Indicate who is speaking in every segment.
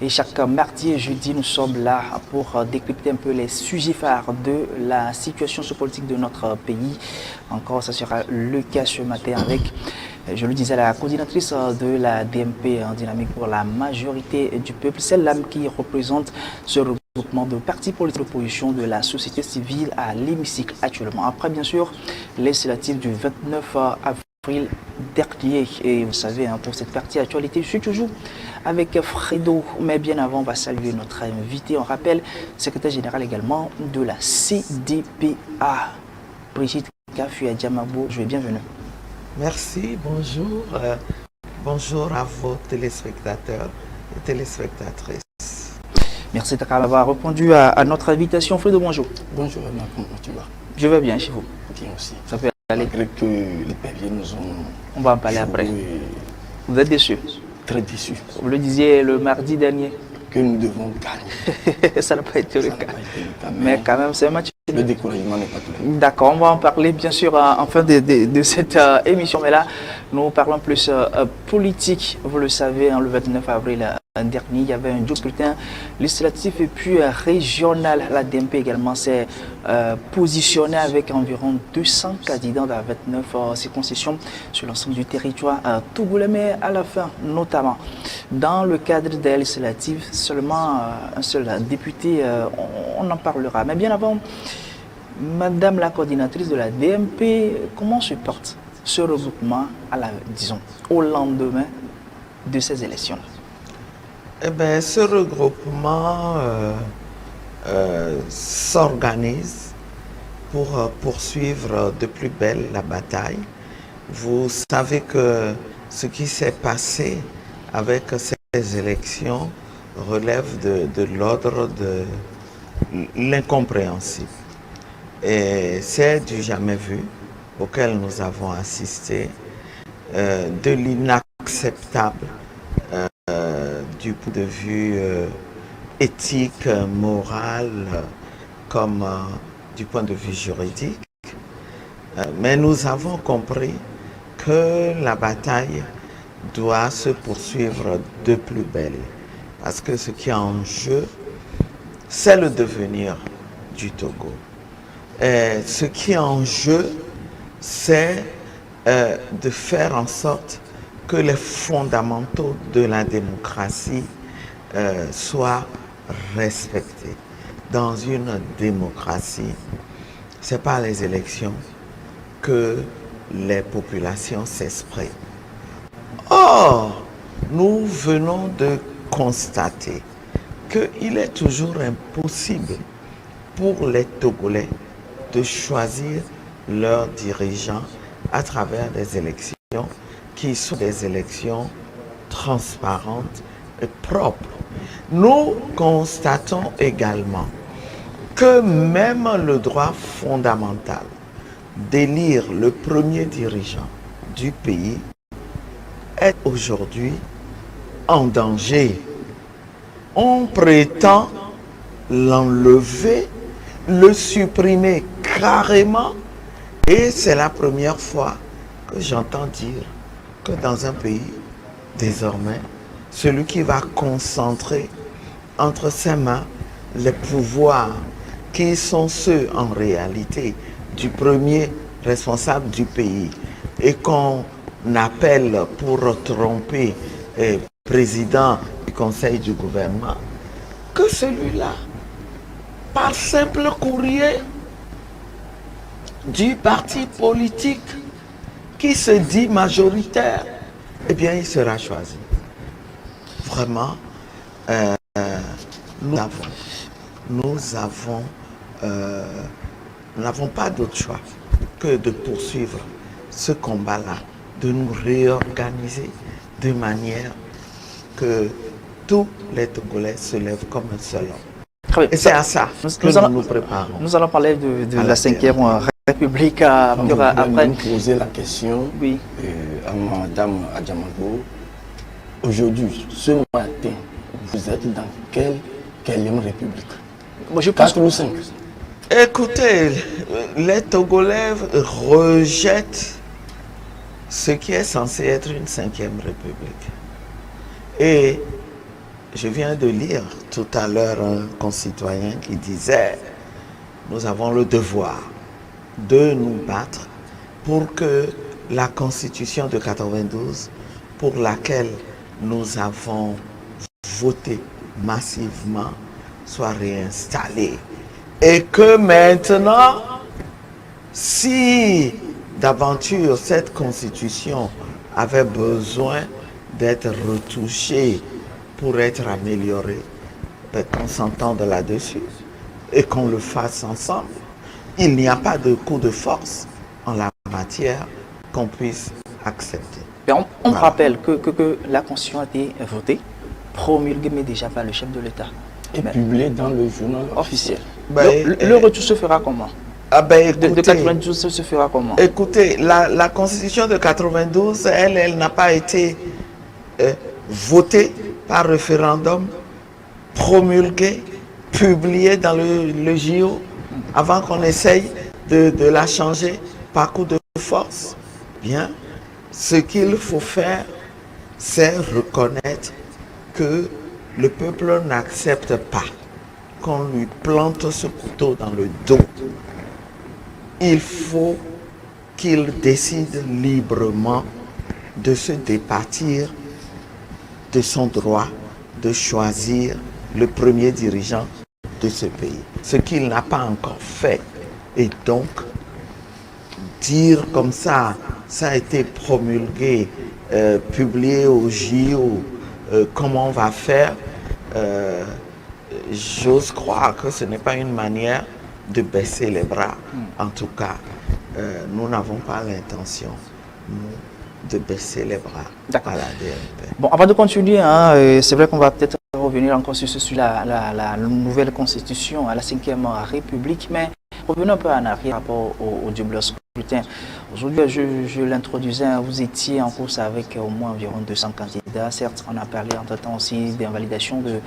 Speaker 1: Et chaque mardi et jeudi, nous sommes là pour décrypter un peu les sujets phares de la situation sociopolitique de notre pays. Encore, ça sera le cas ce matin avec, je le disais, la coordinatrice de la DMP, Dynamique pour la majorité du peuple, celle-là qui représente ce regroupement de partis politiques d'opposition de la société civile à l'hémicycle actuellement. Après, bien sûr, les législatives du 29 avril dernier. Et vous savez, pour cette partie actualité, je suis toujours avec Fredo. Mais bien avant, on va saluer notre invité. On rappelle, secrétaire général également de la CDPA, Brigitte Kafouya-Diamabo. Je vais bienvenue.
Speaker 2: Merci, bonjour. Bonjour à vos téléspectateurs et téléspectatrices.
Speaker 1: Merci d'avoir répondu à notre invitation. Fredo, bonjour.
Speaker 3: Bonjour, comment tu vas?
Speaker 1: Je vais bien chez vous.
Speaker 3: Bien aussi.
Speaker 1: Ça peut aller.
Speaker 3: Malgré que les perviers nous ont...
Speaker 1: On va en parler après. Vous êtes déçu?
Speaker 3: Très déçu.
Speaker 1: Vous le disiez le mardi dernier.
Speaker 3: Que nous devons gagner.
Speaker 1: Ça n'a pas été le cas. Mais quand même, c'est un match.
Speaker 3: Le découragement n'est pas tout.
Speaker 1: D'accord, on va en parler bien sûr en fin de cette émission. Mais là, nous parlons plus politique. Vous le savez, le 29 avril dernier, il y avait un double scrutin législatif et puis régional. La DMP également s'est positionnée avec environ 200 candidats dans 29 circonscriptions sur l'ensemble du territoire togolais. Mais à la fin, notamment, dans le cadre des législatives, seulement un seul député, on en parlera. Mais bien avant, Madame la coordinatrice de la DMP, comment se porte ce regroupement disons, au lendemain de ces élections?
Speaker 2: Eh bien, ce regroupement s'organise pour poursuivre de plus belle la bataille. Vous savez que ce qui s'est passé avec ces élections relève de l'ordre de l'incompréhensible. Et c'est du jamais vu auquel nous avons assisté, de l'inacceptable du point de vue éthique, moral, comme du point de vue juridique. Mais nous avons compris que la bataille doit se poursuivre de plus belle. Parce que ce qui est en jeu, c'est le devenir du Togo. Et ce qui est en jeu, c'est de faire en sorte que les fondamentaux de la démocratie soient respectés. Dans une démocratie, ce n'est pas les élections que les populations s'expriment. Or, nous venons de constater qu'il est toujours impossible pour les Togolais de choisir leurs dirigeants à travers des élections qui sont des élections transparentes et propres. Nous constatons également que même le droit fondamental d'élire le premier dirigeant du pays est aujourd'hui en danger. On prétend l'enlever, le supprimer carrément, et c'est la première fois que j'entends dire que dans un pays, désormais, celui qui va concentrer entre ses mains les pouvoirs qui sont ceux en réalité du premier responsable du pays et qu'on appelle pour tromper président du conseil du gouvernement, que celui-là, par simple courrier du parti politique qui se dit majoritaire, eh bien, il sera choisi. Vraiment, nous n'avons pas d'autre choix que de poursuivre ce combat-là, de nous réorganiser de manière que tous les Togolais se lèvent comme un seul homme. Et c'est à ça que nous préparons.
Speaker 1: Nous allons parler de la 5e République.
Speaker 3: Vous après nous poser la question
Speaker 1: oui.
Speaker 3: À Madame Adjamabo. Aujourd'hui, ce matin, vous êtes dans quelle République?
Speaker 1: Moi, je pense
Speaker 3: 4 ou 5.
Speaker 2: Écoutez, les Togolais rejettent ce qui est censé être une 5e République. Et je viens de lire tout à l'heure un concitoyen qui disait « Nous avons le devoir de nous battre pour que la Constitution de 92, pour laquelle nous avons voté massivement, soit réinstallée. Et que maintenant, si d'aventure cette Constitution avait besoin d'être retouchée pour être améliorée, qu'on s'entende là-dessus et qu'on le fasse ensemble. Il n'y a pas de coup de force en la matière qu'on puisse accepter.
Speaker 1: On rappelle que la Constitution a été votée, promulguée, mais déjà par le chef de l'État.
Speaker 3: Et publié dans le journal officiel.
Speaker 1: Le retour se fera comment?
Speaker 2: Écoutez,
Speaker 1: de 92 se fera comment?
Speaker 2: Écoutez, la Constitution de 92, elle n'a pas été votée par référendum, promulguée, publiée dans le JO, avant qu'on essaye de la changer par coup de force. Bien, ce qu'il faut faire, c'est reconnaître que le peuple n'accepte pas qu'on lui plante ce couteau dans le dos. Il faut qu'il décide librement de se départir de son droit de choisir le premier dirigeant de ce pays. Ce qu'il n'a pas encore fait. Et donc, dire comme ça a été promulgué, publié au JO, comment on va faire, j'ose croire que ce n'est pas une manière de baisser les bras. En tout cas, nous n'avons pas l'intention, de baisser les bras à la DNP.
Speaker 1: Bon, avant de continuer, c'est vrai qu'on va peut-être revenir encore sur la nouvelle constitution, à la 5e République, mais revenons un peu en arrière par rapport au double scrutin. Aujourd'hui, je l'introduisais, vous étiez en course avec au moins environ 200 candidats. Certes, on a parlé entre-temps aussi d'invalidation de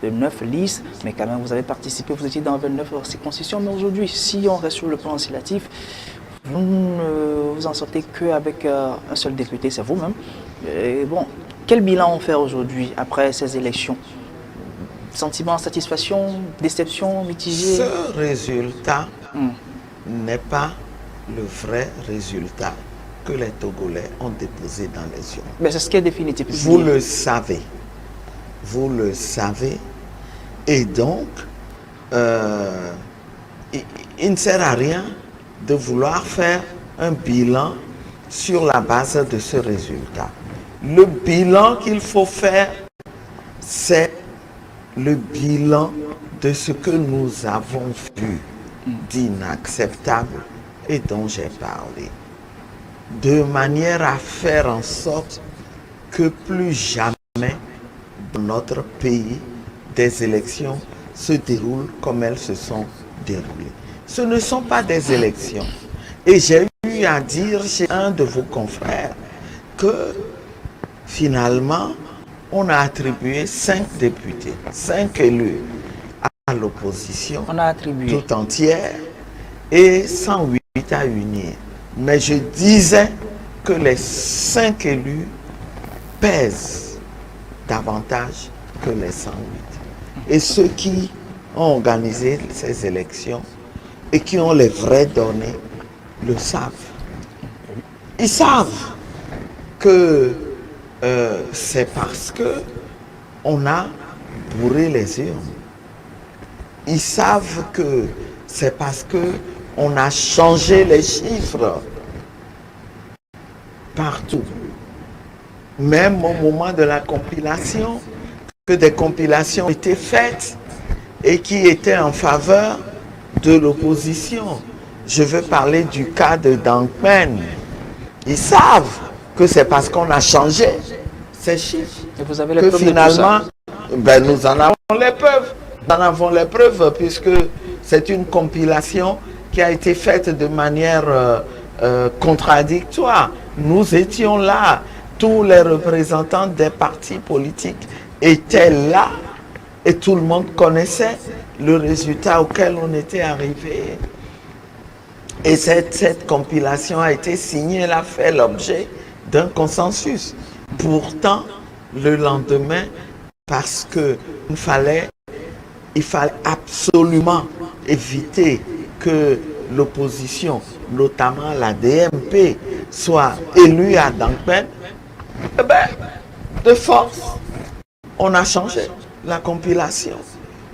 Speaker 1: 9 listes, mais quand même, vous avez participé, vous étiez dans 29 circonscriptions. Mais aujourd'hui, si on reste sur le plan législatif, vous ne vous en sortez qu'avec un seul député, c'est vous-même. Bon, quel bilan on fait aujourd'hui après ces élections? Sentiment, satisfaction, déception, mitigé?
Speaker 2: Ce résultat n'est pas le vrai résultat que les Togolais ont déposé dans les urnes.
Speaker 1: Mais c'est ce qui est définitif.
Speaker 2: Vous le savez. Vous le savez. Et donc, il ne sert à rien de vouloir faire un bilan sur la base de ce résultat. Le bilan qu'il faut faire, c'est le bilan de ce que nous avons vu d'inacceptable et dont j'ai parlé, de manière à faire en sorte que plus jamais dans notre pays des élections se déroulent comme elles se sont déroulées. Ce ne sont pas des élections. Et j'ai eu à dire chez un de vos confrères que finalement, on a attribué 5 députés, 5 élus à l'opposition tout entière et 108 à unir. Mais je disais que les 5 élus pèsent davantage que les 108. Et ceux qui ont organisé ces élections et qui ont les vraies données le savent. Ils savent que c'est parce que on a bourré les urnes. Ils savent que c'est parce que on a changé les chiffres partout. Même au moment de la compilation, que des compilations étaient faites et qui étaient en faveur de l'opposition. Je veux parler du cas de Dankmen. Ils savent que c'est parce qu'on a changé ces chiffres.
Speaker 1: Et vous avez les
Speaker 2: que
Speaker 1: preuves
Speaker 2: finalement,
Speaker 1: de tout ça.
Speaker 2: nous en avons les preuves. Nous en avons les preuves puisque c'est une compilation qui a été faite de manière contradictoire. Nous étions là. Tous les représentants des partis politiques étaient là et tout le monde connaissait le résultat auquel on était arrivé. Et cette compilation a été signée, elle a fait l'objet d'un consensus. Pourtant, le lendemain, parce que il fallait absolument éviter que l'opposition, notamment la DMP, soit élue à Dankpen. Eh bien, de force, on a changé la compilation.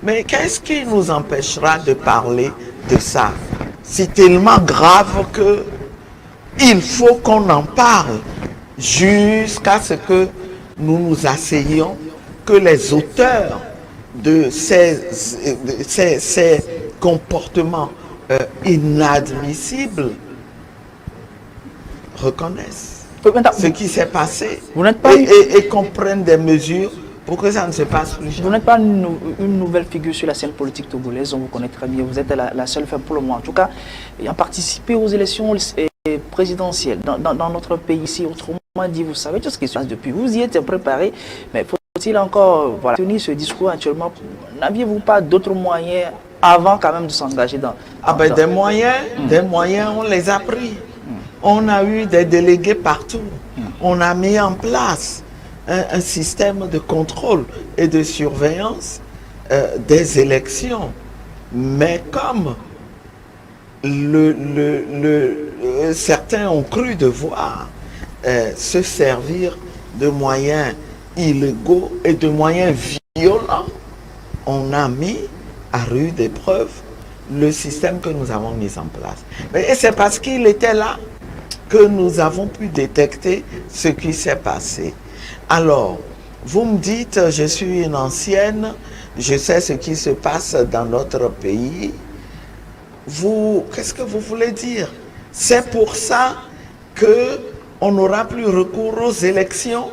Speaker 2: Mais qu'est-ce qui nous empêchera de parler de ça? C'est tellement grave que il faut qu'on en parle jusqu'à ce que nous nous asseyions, que les auteurs de ces comportements inadmissibles reconnaissent ce qui s'est passé et qu'on prenne des mesures pour que ça ne se passe plus jamais.
Speaker 1: Vous n'êtes pas une nouvelle figure sur la scène politique togolaise, on vous connaît très bien, vous êtes la seule femme pour le moment. En tout cas, ayant participé aux élections présidentielles dans notre pays ici, autrement dit, vous savez tout ce qui se passe depuis. Vous y êtes préparé, mais faut-il encore tenir ce discours actuellement? N'aviez-vous pas d'autres moyens avant quand même de s'engager dans...
Speaker 2: Des moyens, on les a pris. On a eu des délégués partout. On a mis en place un système de contrôle et de surveillance des élections. Mais comme certains ont cru devoir se servir de moyens illégaux et de moyens violents, on a mis à rude épreuve le système que nous avons mis en place. Et c'est parce qu'il était là que nous avons pu détecter ce qui s'est passé. Alors, vous me dites, je suis une ancienne, je sais ce qui se passe dans notre pays. Qu'est-ce que vous voulez dire? C'est pour ça qu'on n'aura plus recours aux élections?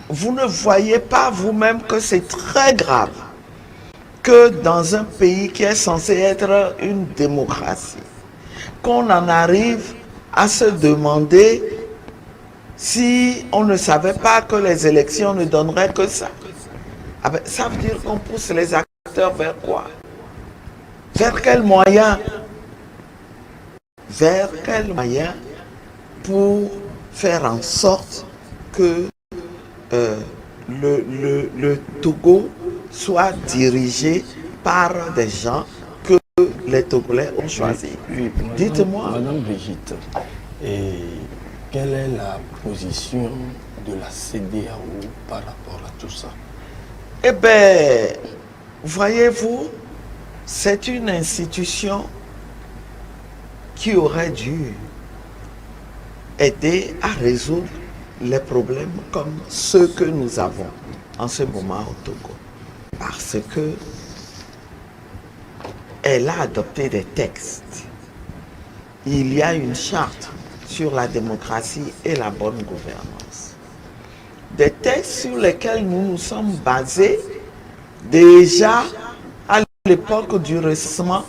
Speaker 2: Vous ne voyez pas vous-même que c'est très grave que dans un pays qui est censé être une démocratie, qu'on en arrive à se demander si on ne savait pas que les élections ne donneraient que ça. Ça veut dire qu'on pousse les acteurs vers quoi? Vers quel moyen? Vers quel moyen pour faire en sorte que le Togo soit dirigé par des gens que les Togolais ont choisis. Dites-moi.
Speaker 3: Madame Brigitte, quelle est la position de la CEDEAO par rapport à tout ça?
Speaker 2: Eh bien, voyez-vous, c'est une institution qui aurait dû aider à résoudre les problèmes comme ceux que nous avons en ce moment au Togo. Parce que elle a adopté des textes. Il y a une charte sur la démocratie et la bonne gouvernance. Des textes sur lesquels nous nous sommes basés déjà à l'époque du recensement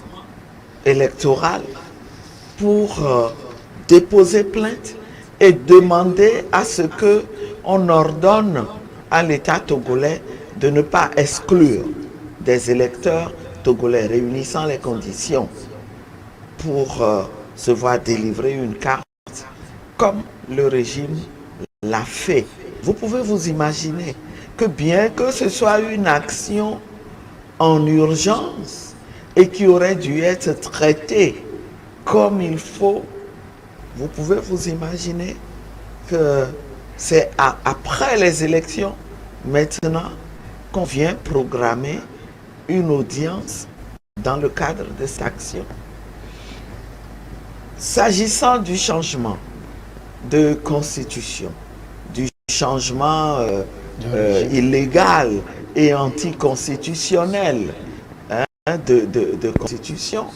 Speaker 2: électoral pour déposer plainte et demander à ce qu'on ordonne à l'État togolais de ne pas exclure des électeurs togolais réunissant les conditions pour se voir délivrer une carte comme le régime l'a fait. Vous pouvez vous imaginer que bien que ce soit une action en urgence et qui aurait dû être traitée comme il faut, vous pouvez vous imaginer que c'est après les élections, maintenant, qu'on vient programmer une audience dans le cadre de cette action. S'agissant du changement de constitution, du changement illégal et anticonstitutionnel de constitution,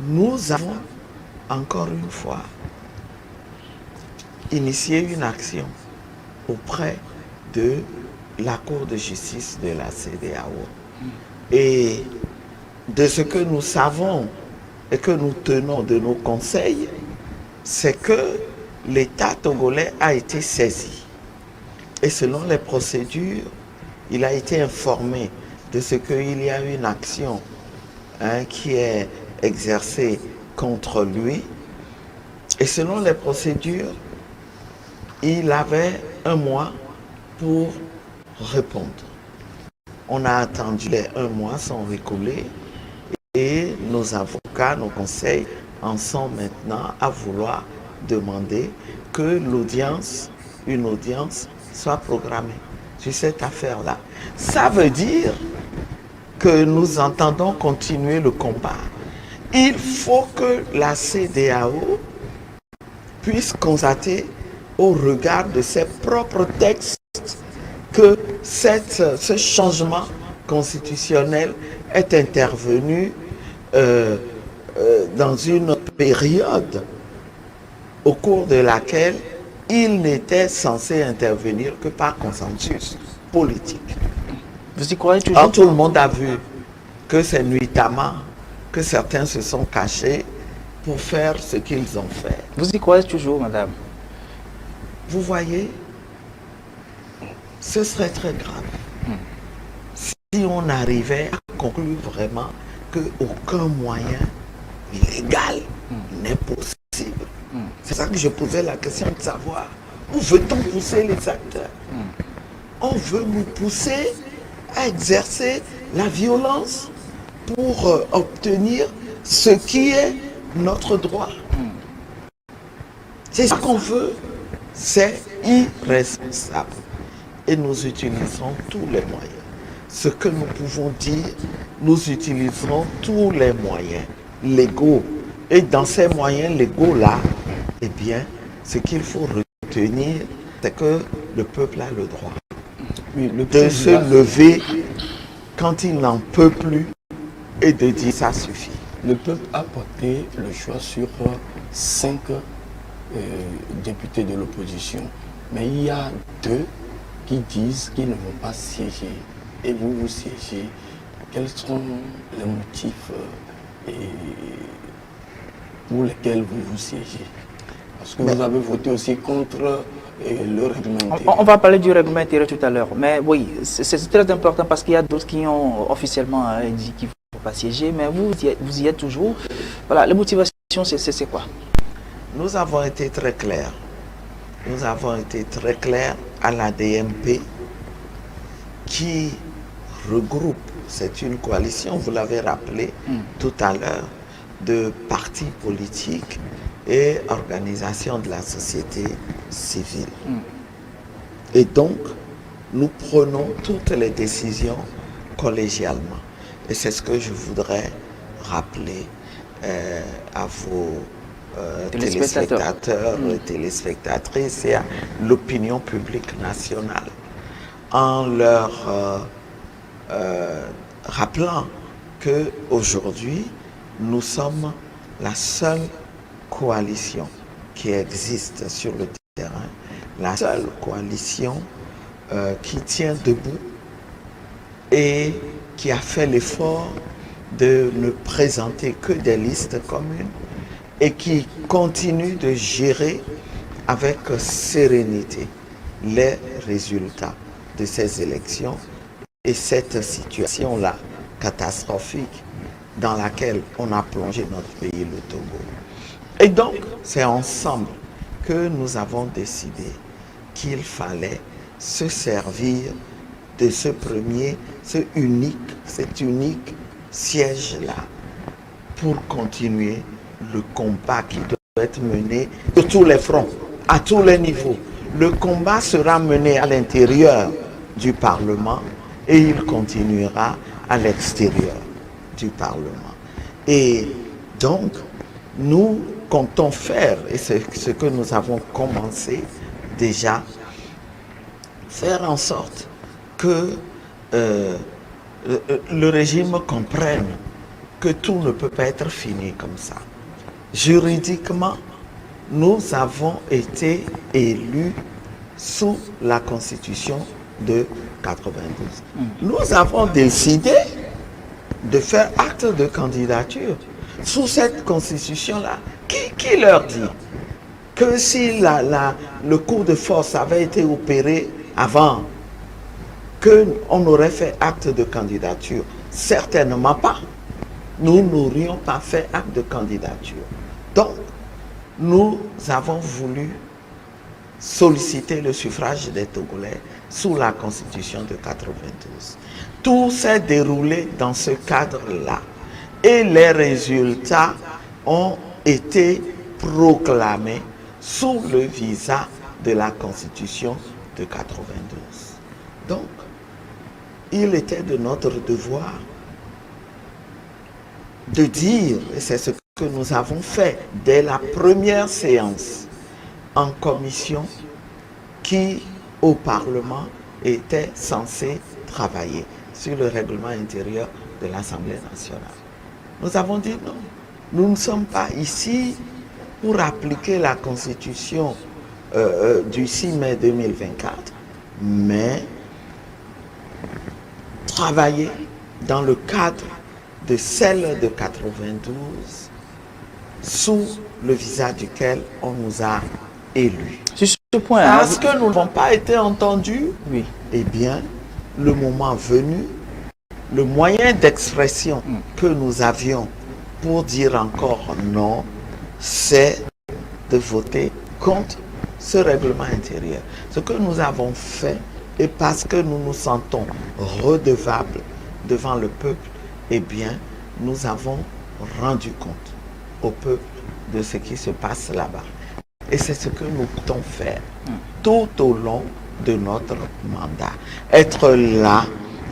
Speaker 2: nous avons encore une fois initié une action auprès de la Cour de justice de la CEDEAO. Et de ce que nous savons et que nous tenons de nos conseils, c'est que l'État togolais a été saisi. Et selon les procédures, il a été informé de ce qu'il y a une action qui est exercée contre lui. Et selon les procédures, il avait un mois pour répondre. On a attendu les 1 mois sont écoulés et nos avocats, nos conseils en sont maintenant à vouloir demander que une audience soit programmée sur cette affaire-là. Ça veut dire que nous entendons continuer le combat. Il faut que la CEDEAO puisse constater au regard de ses propres textes que ce changement constitutionnel est intervenu dans une période au cours de laquelle il n'était censé intervenir que par consensus politique.
Speaker 1: Vous y croyez toujours?
Speaker 2: Alors, tout le monde a vu que c'est nuitamment que certains se sont cachés pour faire ce qu'ils ont fait.
Speaker 1: Vous y croyez toujours, madame?
Speaker 2: Vous voyez, ce serait très grave si on arrivait à conclure vraiment qu'aucun moyen légal n'est possible. C'est ça que je posais la question de savoir où veut-on pousser les acteurs? On veut nous pousser à exercer la violence pour obtenir ce qui est notre droit. C'est ce qu'on veut. C'est irresponsable. Et nous utiliserons tous les moyens. Ce que nous pouvons dire, nous utiliserons tous les moyens légaux. Et dans ces moyens légaux-là, eh bien, ce qu'il faut retenir, c'est que le peuple a le droit de se lever quand il n'en peut plus et de dire ça suffit.
Speaker 3: Le peuple a porté le choix sur 5 députés de l'opposition. Mais il y a 2 qui disent qu'ils ne vont pas siéger. Et vous siégez. Quels sont les motifs pour lesquels vous siégez? Parce que vous avez voté aussi contre le règlement intérieur.
Speaker 1: On va parler du règlement intérieur tout à l'heure. Mais oui, c'est très important parce qu'il y a d'autres qui ont officiellement dit qu'il ne faut pas siéger. Mais vous y êtes toujours. Voilà, la motivation, c'est quoi?
Speaker 2: Nous avons été très clairs. Nous avons été très clairs à la DMP qui regroupe, c'est une coalition, vous l'avez rappelé tout à l'heure, de partis politiques et organisations de la société civile. Et donc, nous prenons toutes les décisions collégialement. Et c'est ce que je voudrais rappeler à vos téléspectateurs et téléspectatrices et à l'opinion publique nationale, en leur rappelant qu'aujourd'hui, nous sommes la seule coalition qui existe sur le terrain, la seule coalition qui tient debout et qui a fait l'effort de ne présenter que des listes communes et qui continue de gérer avec sérénité les résultats de ces élections et cette situation-là catastrophique dans laquelle on a plongé notre pays, le Togo. Et donc, c'est ensemble que nous avons décidé qu'il fallait se servir de cet unique siège-là pour continuer le combat qui doit être mené de tous les fronts, à tous les niveaux. Le combat sera mené à l'intérieur du Parlement et il continuera à l'extérieur du Parlement. Et donc, nous comptons faire, et c'est ce que nous avons commencé déjà, faire en sorte que le régime comprenne que tout ne peut pas être fini comme ça. Juridiquement, nous avons été élus sous la Constitution de 92. Nous avons décidé de faire acte de candidature sous cette Constitution-là. Qui leur dit que si le coup de force avait été opéré avant, qu'on aurait fait acte de candidature? Certainement pas. Nous n'aurions pas fait acte de candidature. Donc, nous avons voulu solliciter le suffrage des Togolais sous la Constitution de 92. Tout s'est déroulé dans ce cadre-là et les résultats ont été proclamés sous le visa de la Constitution de 92. Donc, il était de notre devoir de dire, et c'est ce que nous avons fait dès la première séance en commission qui, au Parlement, était censé travailler sur le règlement intérieur de l'Assemblée nationale. Nous avons dit non, nous ne sommes pas ici pour appliquer la Constitution du 6 mai 2024, mais travailler dans le cadre de celle de 92 sous le visa duquel on nous a élus.
Speaker 1: Sur ce point,
Speaker 2: Parce que nous n'avons pas été entendus,
Speaker 1: oui.
Speaker 2: eh bien, le moment venu, le moyen d'expression que nous avions pour dire encore non, c'est de voter contre ce règlement intérieur. Ce que nous avons fait, et parce que nous nous sentons redevables devant le peuple, eh bien, nous avons rendu compte au peuple de ce qui se passe là-bas. Et c'est ce que nous comptons faire tout au long de notre mandat. Être là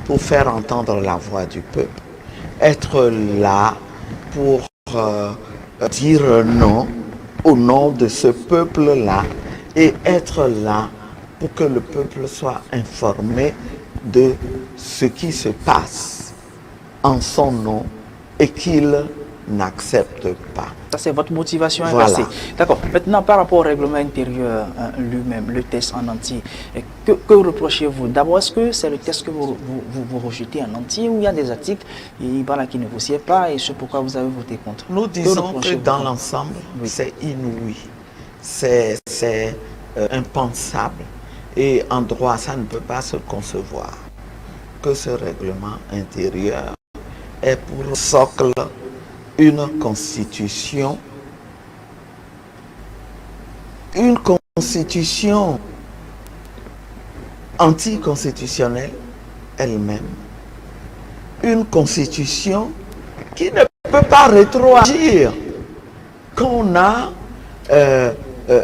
Speaker 2: pour faire entendre la voix du peuple. Être là pour dire non au nom de ce peuple-là. Et être là pour que le peuple soit informé de ce qui se passe en son nom et qu'il n'accepte pas.
Speaker 1: Ça, c'est votre motivation
Speaker 2: Voilà.
Speaker 1: inversée. D'accord. Maintenant, par rapport au règlement intérieur lui-même, le test en entier, que reprochez-vous? D'abord, est-ce que c'est le test que vous rejetez en entier ou il y a des articles qui ne vous sied pas et c'est pourquoi vous avez voté contre?
Speaker 2: Nous disons que
Speaker 1: reprochez-vous?
Speaker 2: dans l'ensemble,
Speaker 1: Oui.
Speaker 2: c'est inouï, c'est impensable. Et en droit, ça ne peut pas se concevoir que ce règlement intérieur ait pour socle une constitution anticonstitutionnelle elle-même, une constitution qui ne peut pas rétroagir, qu'on a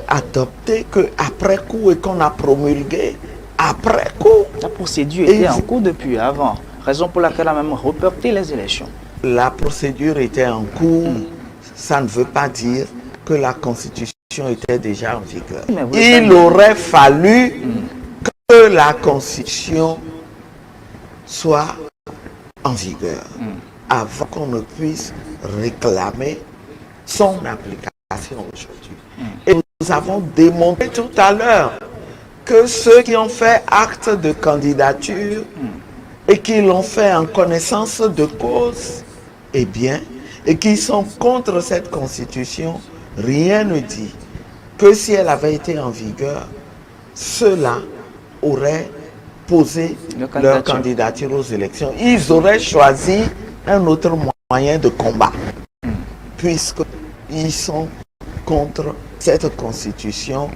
Speaker 2: adopté qu'après coup et qu'on a promulgué après coup.
Speaker 1: La procédure
Speaker 2: Et
Speaker 1: était en cours depuis avant, raison pour laquelle on a même reporté les élections.
Speaker 2: La procédure était en cours, ça ne veut pas dire que la Constitution était déjà en vigueur.
Speaker 1: Mais vous
Speaker 2: Il
Speaker 1: savez-
Speaker 2: aurait fallu que la Constitution soit en vigueur avant qu'on ne puisse réclamer son application aujourd'hui. Et nous avons démontré tout à l'heure que ceux qui ont fait acte de candidature et qui l'ont fait en connaissance de cause, eh bien, et qui sont contre cette constitution, rien ne dit que si elle avait été en vigueur, ceux-là auraient posé leur candidature aux élections. Ils auraient choisi un autre moyen de combat, puisqu'ils sont contre cette constitution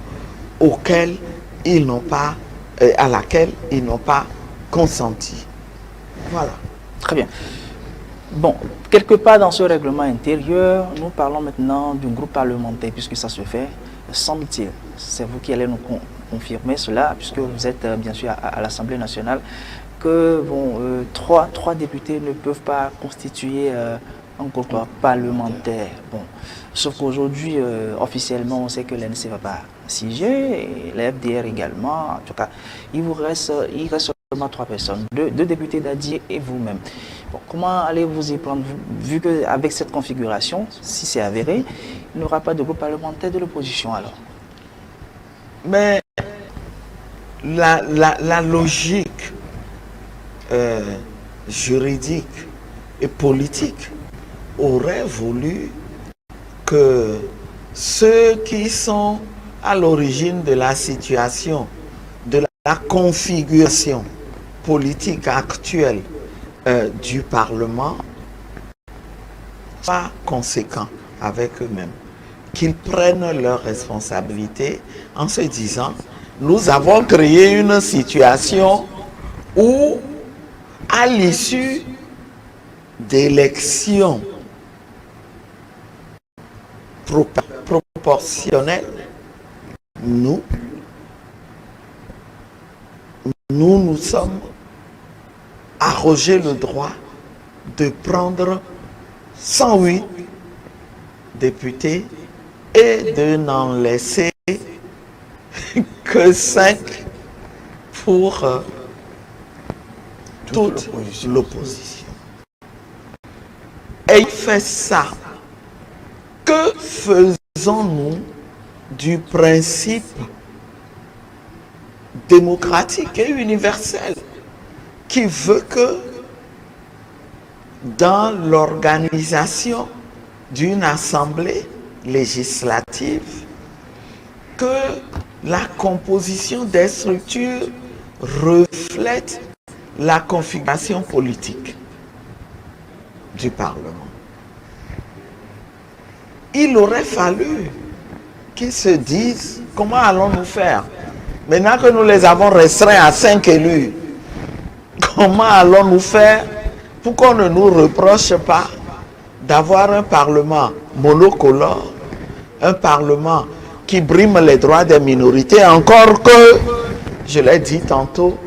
Speaker 2: à laquelle ils n'ont pas consenti. Voilà.
Speaker 1: Très bien. Bon, quelque part dans ce règlement intérieur, nous parlons maintenant du groupe parlementaire, puisque ça se fait, semble-t-il. C'est vous qui allez nous confirmer cela, puisque vous êtes bien sûr à l'Assemblée nationale, que bon, trois députés ne peuvent pas constituer un groupe parlementaire. Bon, sauf qu'aujourd'hui, officiellement, on sait que l'ANC ne va pas siéger, et la FDR également. En tout cas, il reste seulement 3 personnes, deux députés d'Adi et vous-même. Bon, comment allez-vous y prendre, vu qu'avec cette configuration, si c'est avéré, il n'y aura pas de groupe parlementaire de l'opposition alors?
Speaker 2: Mais la logique juridique et politique aurait voulu que ceux qui sont à l'origine de la situation, de la configuration politique actuelle du Parlement soient conséquents avec eux-mêmes, qu'ils prennent leurs responsabilités en se disant nous avons créé une situation où, à l'issue d'élections proportionnelles, nous sommes arrogés le droit de prendre 108 députés et de n'en laisser que 5 pour toute l'opposition. Et il fait ça. Que faisons-nous du principe démocratique et universel qui veut que dans l'organisation d'une assemblée législative, que la composition des structures reflète la configuration politique du Parlement? Il aurait fallu qu'ils se disent comment allons-nous faire maintenant que nous les avons restreints à 5 élus. Comment allons-nous faire pour qu'on ne nous reproche pas d'avoir un Parlement monocolore, un Parlement qui brime les droits des minorités, encore que, je l'ai dit tantôt,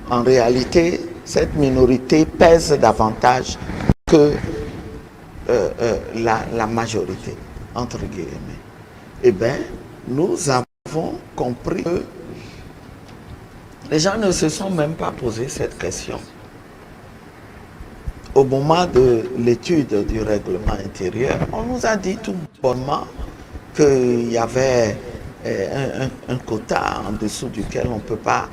Speaker 2: en réalité, cette minorité pèse davantage que la majorité, entre guillemets. Eh bien, nous avons compris que les gens ne se sont même pas posé cette question. Au moment de l'étude du règlement intérieur, on nous a dit tout bonnement qu'il y avait un quota en dessous duquel on ne peut pas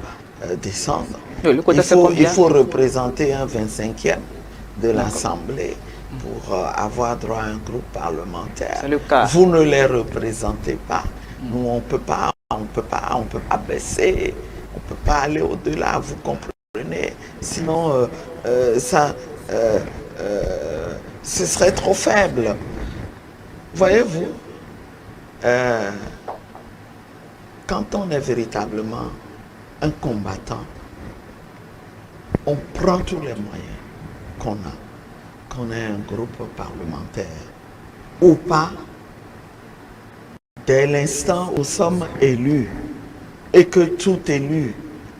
Speaker 2: descendre.
Speaker 1: Le quota,
Speaker 2: il faut représenter un 25e de l'Assemblée pour avoir droit à un groupe parlementaire.
Speaker 1: C'est le cas.
Speaker 2: Vous ne les représentez pas. Nous, on peut pas baisser, on ne peut pas aller au-delà, vous comprenez. Sinon, ce serait trop faible. Voyez-vous, quand on est véritablement un combattant, on prend tous les moyens qu'on ait un groupe parlementaire ou pas, dès l'instant où nous sommes élus et que tout élu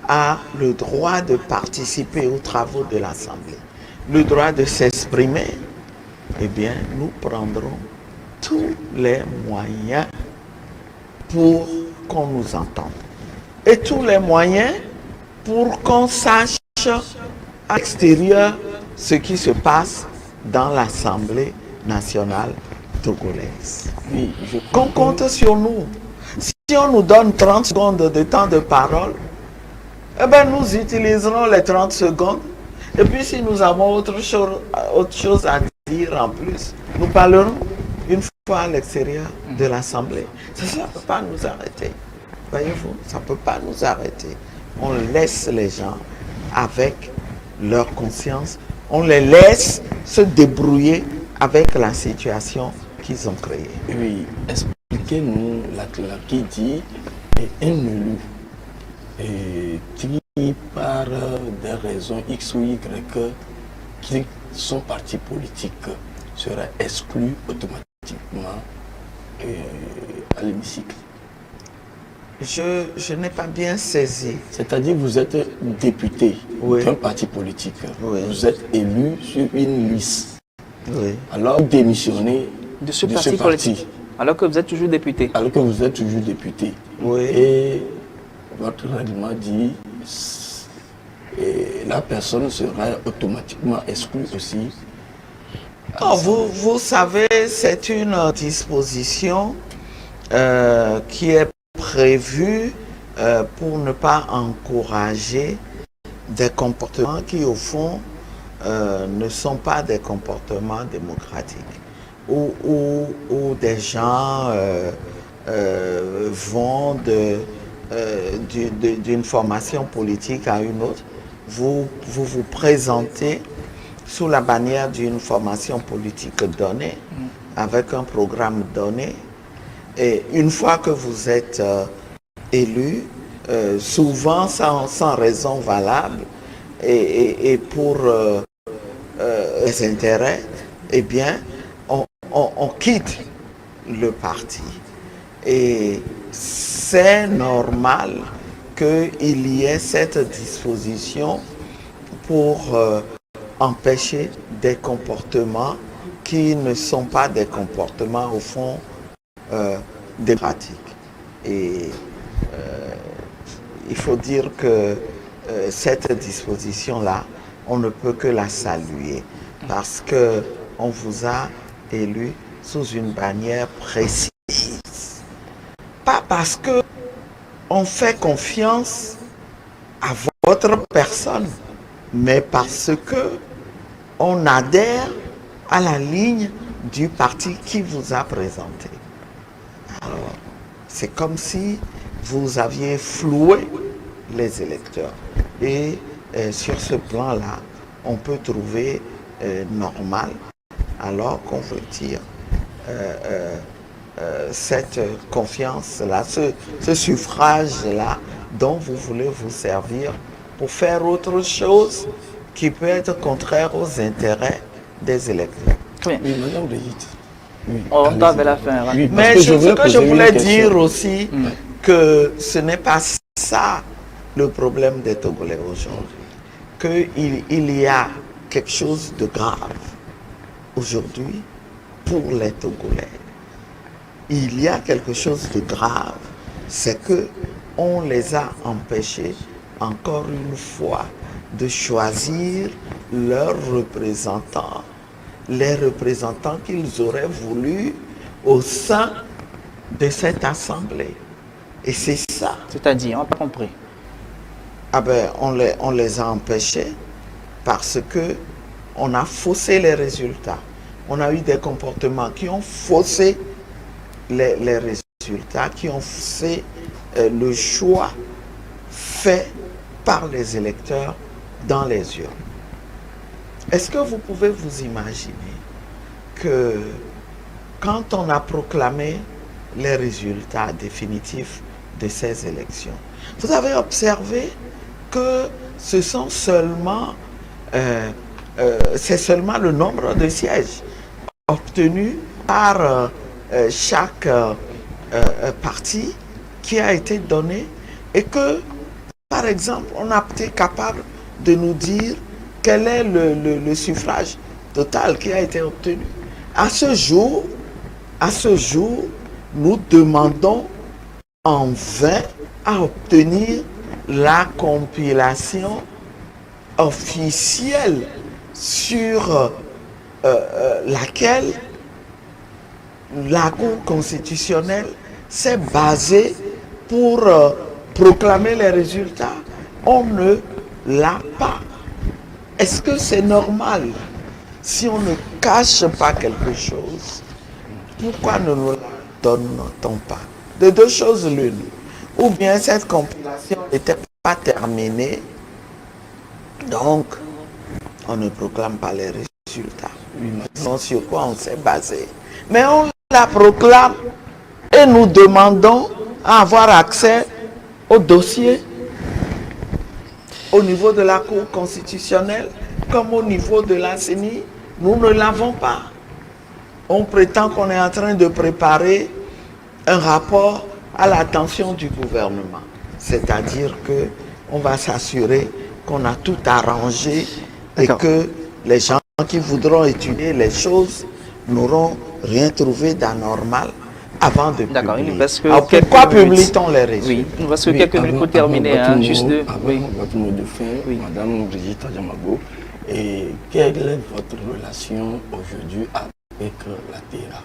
Speaker 2: a le droit de participer aux travaux de l'Assemblée, le droit de s'exprimer, eh bien, nous prendrons tous les moyens pour qu'on nous entende. Et tous les moyens pour qu'on sache à l'extérieur ce qui se passe dans l'Assemblée nationale togolaise.
Speaker 3: Oui,
Speaker 2: qu'on compte sur nous. Si on nous donne 30 secondes de temps de parole, eh bien, nous utiliserons les 30 secondes. Et puis, si nous avons autre chose à dire en plus, nous parlerons une fois à l'extérieur de l'Assemblée. Ça ne peut pas nous arrêter. Voyez-vous, ça ne peut pas nous arrêter. On laisse les gens avec leur conscience. On les laisse se débrouiller avec la situation qu'ils ont créée.
Speaker 3: Oui, expliquez-nous qui dit un élu qui par des raisons X ou Y qui son parti politique sera exclu automatiquement à l'hémicycle.
Speaker 2: Je n'ai pas bien saisi.
Speaker 3: C'est-à-dire que vous êtes député d'un parti politique.
Speaker 2: Oui.
Speaker 3: Vous êtes élu sur une liste.
Speaker 2: Oui.
Speaker 3: Alors démissionnez
Speaker 1: de ce parti politique. Alors que vous êtes toujours député.
Speaker 3: Alors que vous êtes toujours député.
Speaker 2: Oui.
Speaker 3: Et votre règlement dit la personne sera automatiquement exclue aussi.
Speaker 2: Oh, vous savez, c'est une disposition qui est prévue pour ne pas encourager des comportements qui, au fond, ne sont pas des comportements démocratiques, où des gens vont d'une formation politique à une autre. Vous présentez sous la bannière d'une formation politique donnée, avec un programme donné, et une fois que vous êtes élus, souvent sans raison valable et pour les intérêts, eh bien, on quitte le parti. Et c'est normal qu'il y ait cette disposition pour empêcher des comportements qui ne sont pas des comportements au fond démocratiques. Et il faut dire que cette disposition-là, on ne peut que la saluer parce qu'on vous a élu sous une bannière précise. Pas parce qu'on fait confiance à votre personne, mais parce qu'on adhère à la ligne du parti qui vous a présenté. Alors, c'est comme si vous aviez floué les électeurs. Et sur ce plan-là, on peut trouver normal, alors qu'on retire cette confiance-là, ce suffrage-là dont vous voulez vous servir pour faire autre chose qui peut être contraire aux intérêts des électeurs.
Speaker 1: Très bien.
Speaker 3: Oui, Madame Brigitte. Oui,
Speaker 1: On va vers la fin.
Speaker 3: Oui,
Speaker 2: Mais ce que je voulais dire aussi,
Speaker 1: Mm.
Speaker 2: que ce n'est pas ça le problème des Togolais aujourd'hui. Qu'il y a quelque chose de grave aujourd'hui pour les Togolais. Il y a quelque chose de grave, c'est que on les a empêchés encore une fois de choisir leurs représentants, les représentants qu'ils auraient voulu au sein de cette assemblée. Et c'est ça.
Speaker 1: C'est-à-dire, on n'a pas compris.
Speaker 2: Ah ben, on les a empêchés parce que on a faussé les résultats. On a eu des comportements qui ont faussé les résultats, qui ont faussé le choix fait par les électeurs dans les urnes. Est-ce que vous pouvez vous imaginer que quand on a proclamé les résultats définitifs de ces élections, vous avez observé que ce sont seulement, c'est seulement le nombre de sièges obtenus par chaque parti qui a été donné et que, par exemple, on a été capable de nous dire quel est le suffrage total qui a été obtenu. À ce jour, nous demandons en vain à obtenir la compilation officielle sur laquelle la Cour constitutionnelle s'est basée pour proclamer les résultats. On ne l'a pas. Est-ce que c'est normal si on ne cache pas quelque chose? Pourquoi ne nous la donne-t-on pas? De deux choses l'une. Ou bien cette compilation n'était pas terminée, donc on ne proclame pas les résultats. Donc, sur quoi on s'est basé? Mais on la proclame et nous demandons à avoir accès au dossier au niveau de la Cour constitutionnelle comme au niveau de la CENI. Nous ne l'avons pas. On prétend qu'on est en train de préparer un rapport à l'attention du gouvernement. C'est-à-dire qu'on va s'assurer qu'on a tout arrangé et que les gens qui voudront étudier les choses n'auront rien trouvé d'anormal avant de publier.
Speaker 1: D'accord, il nous reste que
Speaker 2: alors
Speaker 1: quelques
Speaker 2: pourquoi
Speaker 1: minutes.
Speaker 2: publie-t-on les résultats?
Speaker 1: Oui, il nous reste que quelques minutes pour terminer.
Speaker 3: Avant
Speaker 1: Juste deux. Oui.
Speaker 3: votre mot de fin,
Speaker 1: Oui.
Speaker 3: Madame Brigitte Adjamago, et quelle est votre relation aujourd'hui avec la TERA?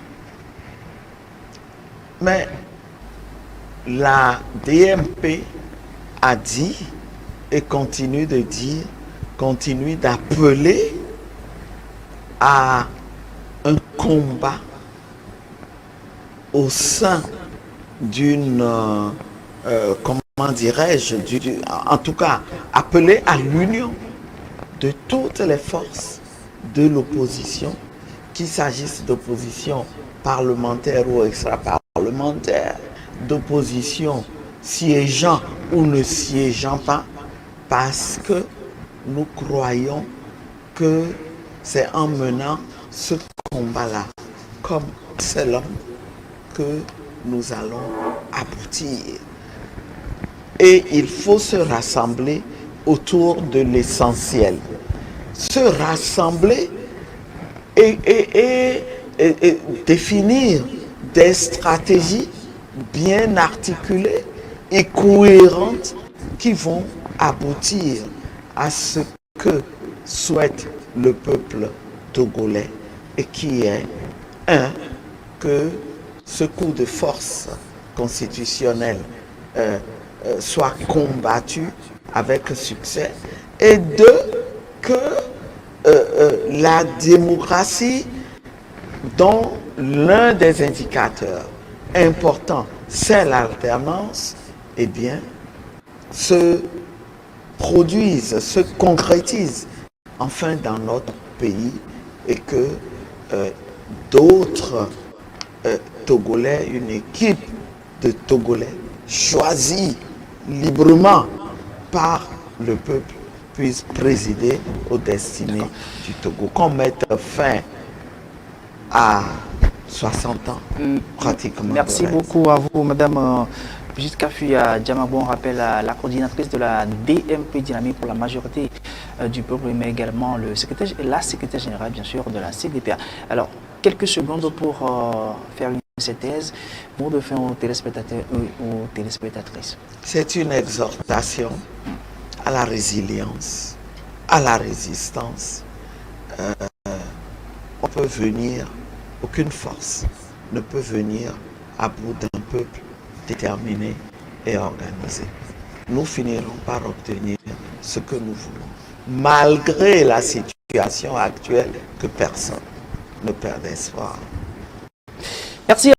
Speaker 2: Mais la DMP a dit et continue de dire, continue d'appeler à un combat au sein d'une, comment dirais-je, en tout cas, appeler à l'union de toutes les forces de l'opposition, qu'il s'agisse d'opposition parlementaire ou extra-parlementaire, d'opposition siégeant ou ne siégeant pas, parce que nous croyons que c'est en menant ce combat-là comme seul homme que nous allons aboutir. Et il faut se rassembler autour de l'essentiel. Se rassembler et définir des stratégies bien articulées et cohérentes qui vont aboutir à ce que souhaite le peuple togolais et qui est, un, que ce coup de force constitutionnel soit combattu avec succès, et deux, que la démocratie, dont l'un des indicateurs importants c'est l'alternance, eh bien, se produise, se concrétise enfin dans notre pays, et que d'autres Togolais, une équipe de Togolais choisie librement par le peuple, puisse présider aux destinées du Togo. Qu'on mette fin à 60 ans, pratiquement.
Speaker 1: Merci beaucoup à vous, Madame Brigitte Kafuya Djamabon. On rappelle la coordinatrice de la DMP Dynamique pour la majorité du peuple, mais également la secrétaire générale, bien sûr, de la CDPA. Alors, quelques secondes pour faire une synthèse, mot de fin aux téléspectateurs et aux téléspectatrices.
Speaker 2: C'est une exhortation à la résilience, à la résistance. On peut venir, aucune force ne peut venir à bout d'un peuple déterminé et organisé. Nous finirons par obtenir ce que nous voulons, malgré la situation actuelle, que personne ne perd espoir.
Speaker 1: Merci.